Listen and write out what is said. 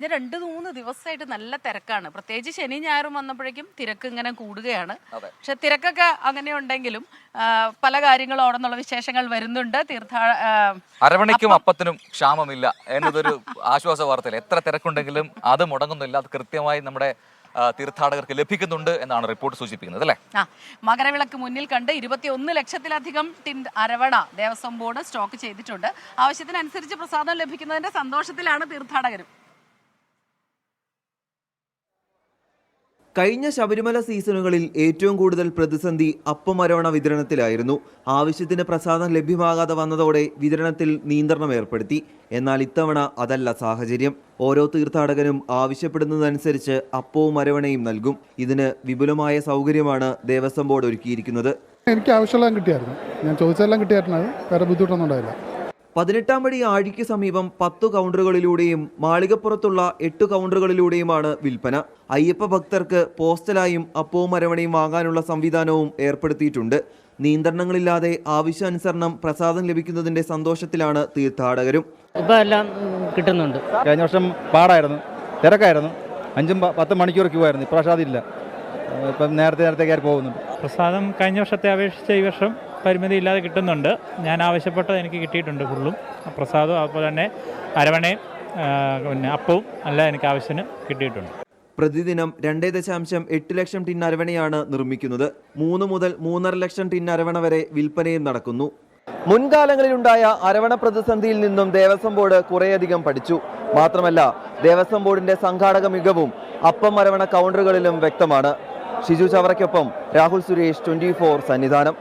ഇത് 2-3 ദിവസമായിട്ട് നല്ല തിരക്കാണ്. പ്രത്യേകിച്ച് ശനി ഞായറും വന്നപ്പോഴേക്കും തിരക്ക് ഇങ്ങനെ കൂടുകയാണ്. പക്ഷെ തിരക്കൊക്കെ അങ്ങനെ ഉണ്ടെങ്കിലും പല കാര്യങ്ങളും അവിടെ നിന്നുള്ള വിശേഷങ്ങൾ വരുന്നുണ്ട്. അരവണയ്ക്കും അപ്പത്തിനും ക്ഷാമമില്ല എന്നതൊരു ആശ്വാസ വാർത്തയിൽ എത്ര തിരക്കുണ്ടെങ്കിലും അത് മുടങ്ങുന്നില്ല. അത് കൃത്യമായി നമ്മുടെ തീർത്ഥാടകർക്ക് ലഭിക്കുന്നുണ്ട് എന്നാണ് റിപ്പോർട്ട് സൂചിപ്പിക്കുന്നത് അല്ലേ? മകരവിളക്ക് മുന്നിൽ കണ്ട് 21 ലക്ഷത്തിലധികം ടിൻ അരവണ ദേവസ്വം ബോർഡ് സ്റ്റോക്ക് ചെയ്തിട്ടുണ്ട്. ആവശ്യത്തിനനുസരിച്ച് പ്രസാദം ലഭിക്കുന്നതിന്റെ സന്തോഷത്തിലാണ് തീർത്ഥാടകരും. കഴിഞ്ഞ ശബരിമല സീസണുകളിൽ ഏറ്റവും കൂടുതൽ പ്രതിസന്ധി അപ്പമരവണ വിതരണത്തിലായിരുന്നു. ആവശ്യത്തിന് പ്രസാദം ലഭ്യമാകാതെ വന്നതോടെ വിതരണത്തിൽ നിയന്ത്രണം ഏർപ്പെടുത്തി. എന്നാൽ ഇത്തവണ അതല്ല സാഹചര്യം. ഓരോ തീർത്ഥാടകനും ആവശ്യപ്പെടുന്നതനുസരിച്ച് അപ്പവും അരവണയും നൽകും. ഇതിന് വിപുലമായ സൗകര്യമാണ് ദേവസ്വം ബോർഡ് ഒരുക്കിയിരിക്കുന്നത്. എനിക്ക് ആവശ്യമുള്ള കിട്ടിയായിരുന്നു, ഞാൻ ചോദിച്ചതെല്ലാം കിട്ടിയായിരുന്നു, വേറെ ബുദ്ധിമുട്ടൊന്നും ഉണ്ടായില്ല. 18-ാം പടി ആഴിക്ക് സമീപം 10 കൗണ്ടറുകളിലൂടെയും മാളികപ്പുറത്തുള്ള 8 കൗണ്ടറുകളിലൂടെയുമാണ് വിൽപ്പന. അയ്യപ്പ ഭക്തർക്ക് പോസ്റ്റലായും അപ്പവും അരവണയും വാങ്ങാനുള്ള സംവിധാനവും ഏർപ്പെടുത്തിയിട്ടുണ്ട്. നിയന്ത്രണങ്ങളില്ലാതെ ആവശ്യാനുസരണം പ്രസാദം ലഭിക്കുന്നതിന്റെ സന്തോഷത്തിലാണ് തീർത്ഥാടകരും. ഇപ്പം എല്ലാം കിട്ടുന്നുണ്ട്. കഴിഞ്ഞ വർഷം പാടായിരുന്നു, തിരക്കായിരുന്നു, 5-10 മണിക്കൂർ ക്യൂ ആയിരുന്നു. ഇപ്രാവശ്യം അതില്ല, ഇപ്പം നേരത്തെ കയറി പോകുന്നുണ്ട്. പ്രസാദം കഴിഞ്ഞ വർഷത്തെ അപേക്ഷിച്ച് ഈ വർഷം പരിമിതി ഇല്ലാതെ കിട്ടുന്നുണ്ട്. ഞാൻ ആവശ്യപ്പെട്ടത് എനിക്ക് കിട്ടിയിട്ടുണ്ട് ഫുള്ളും. പ്രസാദവും അതുപോലെ തന്നെ അരവണയും പിന്നെ അപ്പവും എല്ലാം എനിക്ക് ആവശ്യത്തിന് കിട്ടിയിട്ടുണ്ട്. പ്രതിദിനം 2.8 ലക്ഷം ടിൻ അരവണയാണ് നിർമ്മിക്കുന്നത്. 3 മുതൽ 3.5 ലക്ഷം ടിൻ അരവണ വരെ വിൽപ്പനയും നടക്കുന്നു. മുൻകാലങ്ങളിലുണ്ടായ അരവണ പ്രതിസന്ധിയിൽ നിന്നും ദേവസ്വം ബോർഡ് കുറേയധികം പഠിച്ചു. മാത്രമല്ല, ദേവസ്വം ബോർഡിന്റെ സംഘാടക മികവും അപ്പം അരവണ കൗണ്ടറുകളിലും വ്യക്തമാണ്. ഷിജു ചവറയ്ക്കൊപ്പം രാഹുൽ സുരേഷ്, 24 സന്നിധാനം.